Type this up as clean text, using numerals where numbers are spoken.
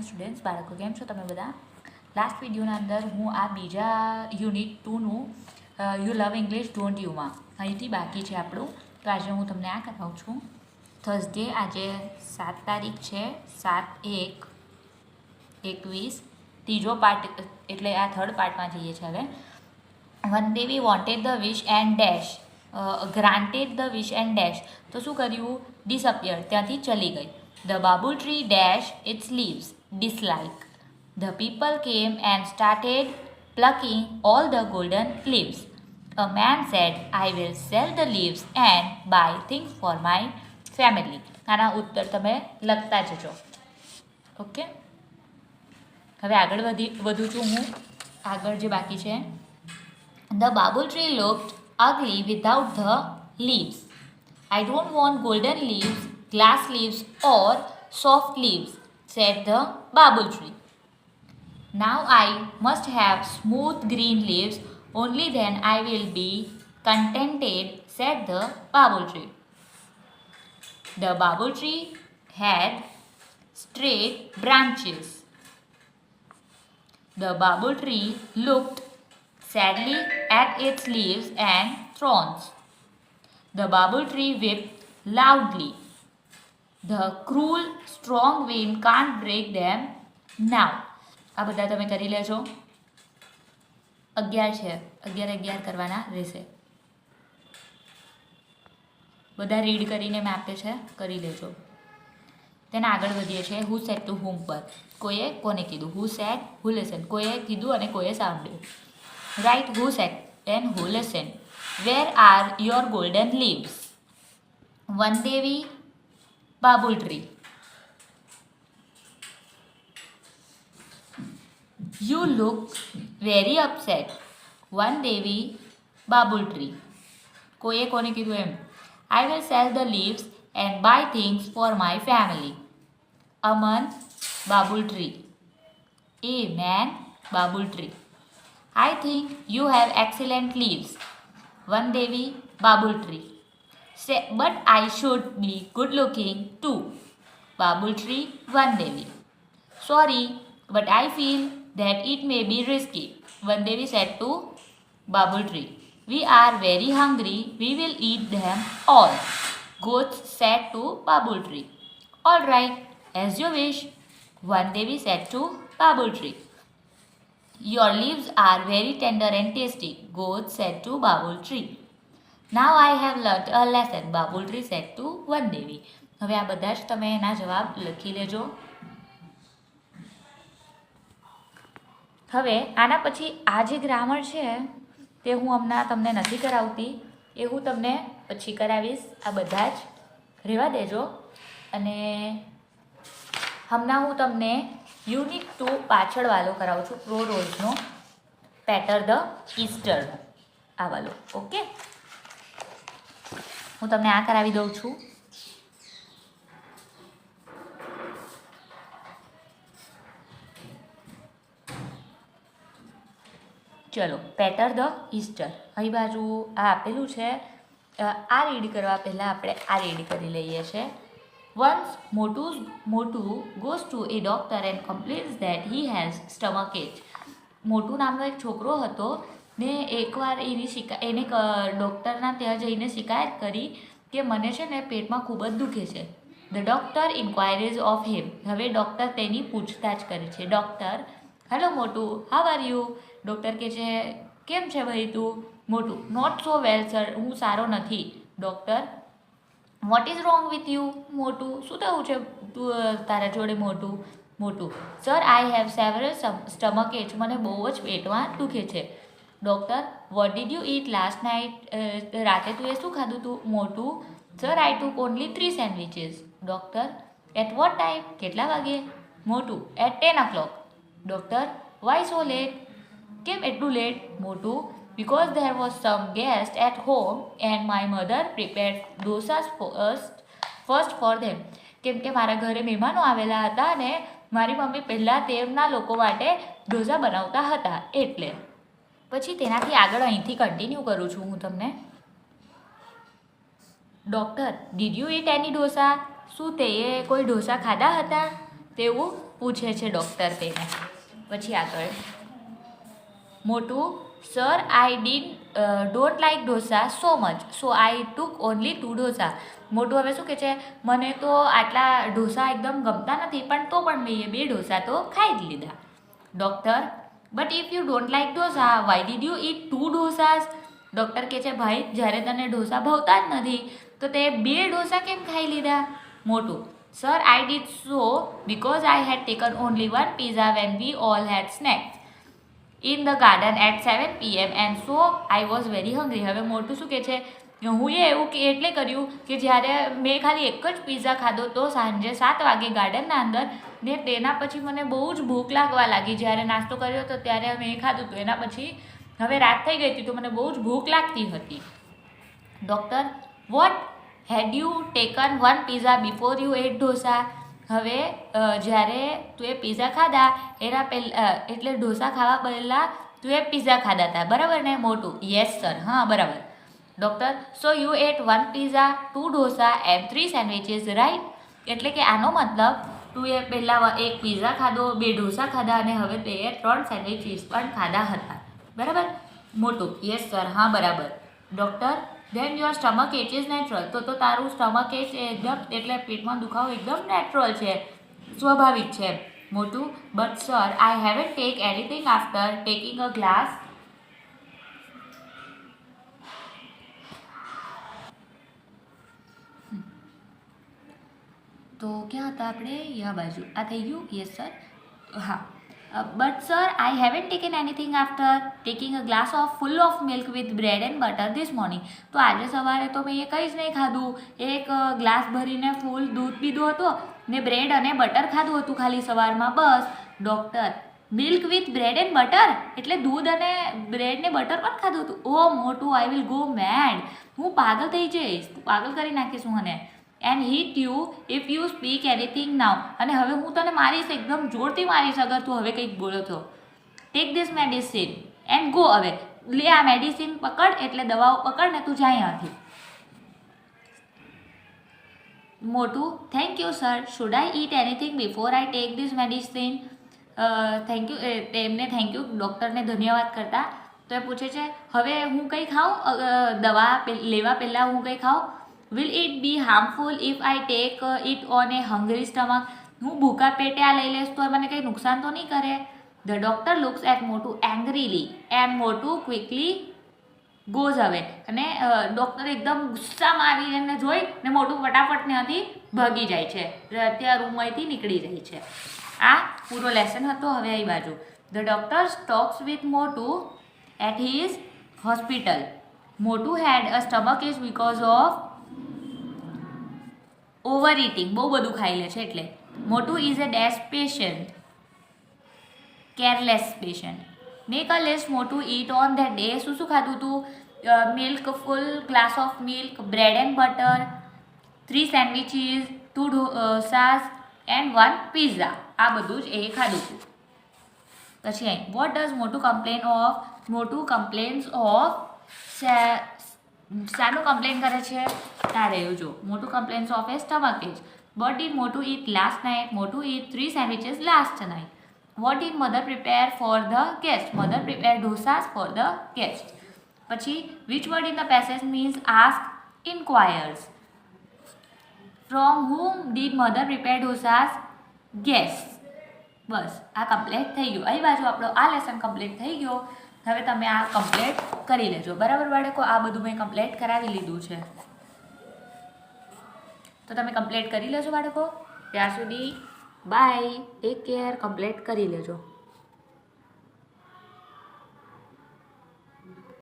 Students બાળકો કેમ છો તમે બધા? લાસ્ટ વિડીયોના અંદર હું આ બીજા યુનિટ 2નું યુ લવ ઇંગ્લિશ ડોન્ટ યુમાં અહીંથી બાકી છે આપણું. તો આજે હું તમને આ કરાવું છું. થર્સડે આજે 7 તારીખ છે, 7/1/21, ત્રીજો પાર્ટ એટલે આ થર્ડ પાર્ટમાં જઈએ છીએ હવે. One day we wanted the wish and dash, granted the wish and dash. તો શું કર્યું? ડિસઅપિયર, ત્યાંથી ચલી ગઈ. The bamboo tree dashed its leaves, dislike. The people came and started plucking all the golden leaves. A man said, I will sell the leaves and buy things for my family. આના ઉત્તર તમે લખતા જજો. Okay, હવે આગળ વધું છું હું. આગળ જે બાકી છે. The bamboo tree looked ugly without the leaves. I don't want golden leaves, glass leaves or soft leaves, said the bamboo tree. Now I must have smooth green leaves, only then I will be contented, said the bamboo tree. The bamboo tree had straight branches. The bamboo tree looked sadly at its leaves and thorns. The bamboo tree wept loudly. The cruel strong wind can't break them now. આ બધા તમે કરી લેજો. 11 છે, 11 કરવાના રહેશે. બધા read કરીને મેં આપે છે, કરી લેજો. તેના આગળ વધીએ છીએ. હુ સેડ ટુ હુમ પર. કોઈએ કોને કીધું? Who said, who listen. કોઈએ કીધું અને કોઈએ સાંભળ્યું. Write who said and who listen. Where are your golden leaves? One Devi Babul tree. You look very upset. One Devi Babul tree. કોઈએ કોને કીધું એમ? I will sell the leaves and buy things for my family. Aman Babul tree. A man Babul tree. I think you have excellent leaves. One Devi Babul tree. Say, but I should be good looking too. Babul tree, One Devi. Sorry, but I feel that it may be risky. One Devi said to Babul tree. We are very hungry, we will eat them all. Goats said to Babul tree. All right, as you wish. One Devi said to Babul tree. Your leaves are very tender and tasty, Goat said to Babul tree. Now I have learnt a lesson, Babul tree said to One Devi. હવે આ બધા જ તમે એના જવાબ લખી લેજો. હવે આના પછી આ જે ગ્રામર છે તે હું હમણાં તમને નથી કરાવતી, એ હું તમને પછી કરાવીશ. આ બધા જ રહેવા દેજો. અને હમણાં હું તમને યુનિટ 2 પાછળવાળો કરાવું છું, પ્રો રોઝનો પેટર ધ ઈસ્ટરનો આ વાળો. ઓકે, હું તમને આ કરાવી દઉં છું. ચલો, પેટર ધ ઈસ્ટર. અહીં બાજુ આ આપેલું છે. આ રીડ કરવા પહેલાં આપણે આ રીડ કરી લઈએ છીએ. Once Motu goes to a doctor and complains that he has stomach ache. મોટુ નામનો એક છોકરો હતો ને એકવાર એને ડૉક્ટરના ત્યાં જઈને શિકાયત કરી કે મને છે ને પેટમાં ખૂબ જ દુખે છે. The doctor inquiries of him. હવે ડૉક્ટર તેની પૂછતાછ કરે છે. ડૉક્ટર, હેલો મોટુ, હાવ આર યુ? ડૉક્ટર કહે છે, કેમ છે ભાઈ તું? મોટુ, નોટ સો વેલ સર, હું સારો નથી. Doctor, what is wrong with you? Motu, શું થયું છે તારા જોડે? Motu, sir I have several stomach ache. મને બહુ જ પેટમાં દુખે છે. Doctor, what did you eat last night? રાતે તું એ શું ખાધું તું? Motu, sir I took only 3 sandwiches. Doctor, at what time? કેટલા વાગે? Motu, at 10 o'clock. Doctor, why so late? કેમ એટલું લેટ? મોટુ, because there was some guest at home and my mother prepared dosas first for them. કેમ કે મારા ઘરે મહેમાનો આવેલા હતા અને મારી મમ્મી પહેલાં તેમના લોકો માટે ઢોસા બનાવતા હતા એટલે. પછી તેનાથી આગળ અહીંથી કન્ટિન્યુ કરું છું હું તમને. ડૉક્ટર, ડીડ યુ ઈટ એની ઢોસા? શું તે કોઈ ઢોસા ખાધા હતા? તેવું પૂછે છે ડૉક્ટર તેને. પછી આગળ મોટું sir I don't like dosa so much so I took only 2 dosa. મોટું હવે શું કહે છે, મને તો આટલા ઢોસા એકદમ ગમતા નથી પણ તો પણ મેં 2 ઢોસા તો ખાઈ જ લીધા. Doctor but if you don't like dosa why did you it 2 dosas. Doctor કહે છે ભાઈ જ્યારે તને ઢોસા ભાવતા જ નથી તો તે 2 ઢોસા કેમ ખાઈ લીધા. મોટું sir I did so because I head taken only 1 pizza when we all had snacks in the garden at 7 PM and so I was very hungry. હવે મોટું શું કહે છે, હું એવું કે એટલે કર્યું કે જ્યારે મેં ખાલી એક જ પીઝા ખાધો તો સાંજે 7 વાગે ગાર્ડનના અંદર, ને તેના પછી મને બહુ જ ભૂખ લાગવા લાગી. જ્યારે નાસ્તો કર્યો હતો ત્યારે મેં ખાધું હતું, એના પછી હવે રાત થઈ ગઈ હતી તો મને બહુ જ ભૂખ લાગતી હતી. Doctor vote head you taken 1 pizza before you ate dosa. હવે જ્યારે તું એ પીઝા ખાધા એના પહેલાં એટલે ઢોસા ખાવા પહેલાં તું એ પીઝા ખાધા હતા બરાબર ને. મોટું યસ સર, હા બરાબર. Doctor so you ate 1 pizza 2 dosa and 3 sandwiches right. એટલે કે આનો મતલબ તું એ પહેલાં 1 પીઝા ખાધો, 2 ઢોસા ખાધા અને હવે તે 3 સેન્ડવિચીસ પણ ખાધા હતા બરાબર. મોટું યસ સર, હા બરાબર. Doctor then your stomach ache is natural. તો તારું સ્ટમક એચ એકદમ એટલે પેટમાં દુખાવો એકદમ નેચરલ છે, સ્વાભાવિક છે. Motu but sir I haven't take anything after taking a glass. તો ક્યાં હતા આપણે, યા બાજુ આ થઈ ગયું. યસ સર, હા. But sir I haven't taken anything after taking a glass of full of milk with bread and butter this morning. તો આજે સવારે તો મેં એ કંઈ જ નહીં ખાધું, એક ગ્લાસ ભરીને ફૂલ દૂધ પીધું હતું ને બ્રેડ અને બટર ખાધું હતું ખાલી સવારમાં બસ. Doctor milk with bread and butter એટલે દૂધ અને બ્રેડ ને બટર પણ ખાધું હતું. ઓ મોટું આઈ વિલ ગો મેડ. હું પાગલ થઈ જઈશ, તું પાગલ કરી નાખીશ મને. And hit you if you speak anything now. અને હવે હું તને મારીશ, એકદમ જોરથી મારીશ અગર તું હવે કંઈક બોલો તો. Tech this medicine and go. હવે લે આ મેડિસિન પકડ એટલે દવાઓ પકડ ને તું જાય અહીંયાથી. Motu thank you sir should I eat anything before I take this medicine. Thank you, એમને થેન્ક યુ ડૉક્ટરને ધન્યવાદ કરતા. તો એ પૂછે છે હવે હું કંઈ ખાઉં, દવા લેવા પહેલાં હું કંઈ ખાઉં. Will it be harmful if I take it on A hungry stomach. હું ભૂખા પેટે આ લઈ લઈશ તો મને કંઈ નુકસાન તો નહીં કરે. ધ ડૉક્ટર લુક્સ એટ મોટું એંગ્રીલી એન્ડ મોટું ક્વિકલી ગોઝ અવે. અને ડૉક્ટર એકદમ ગુસ્સામાં આવીને જોઈ ને મોટું ફટાફટ ત્યાંથી ભાગી જાય છે, ત્યાં રૂમમાંથી નીકળી જાય છે. આ પૂરો લેસન હતો. હવે અહીં બાજુ the doctor talks with Motu at his hospital. Motu had a stomach is because of over eating, બહુ બધું ખાઈ લે છે એટલે. Motu is a dash patient, careless patient. Make a list Motu eat on that day. શું ખાધું તું? Milk, full glass of milk, bread and butter, 3 sandwiches, 2 dosas and 1 pizza. આ બધું જ એ ખાધું હતું. પછી અહીં વોટ ડઝ મોટું complain of. Motu complains of શાનું કમ્પ્લેન કરે છે? આ રહ્યું જો, Motu complains of a stomach ache. What did Motu eat last night. Motu eat 3 sandwiches last night. What did mother prepare for the guest. Mother prepare dosas for the guest. પછી which word in the passage means ask, inquires. From whom did mother prepare dosas? Guest. બસ આ complete થઈ ગયું. અહીં બાજુ આપણો આ lesson complete થઈ ગયો. હવે તમે આ કમ્પ્લીટ કરી લેજો બરાબર બાળકો. આ બધું મેં કમ્પ્લીટ કરાવી લીધું છે તો તમે કમ્પ્લીટ કરી લેજો બાળકો. ત્યાં સુધી બાય, ટેક કેર, કમ્પ્લીટ કરી લેજો.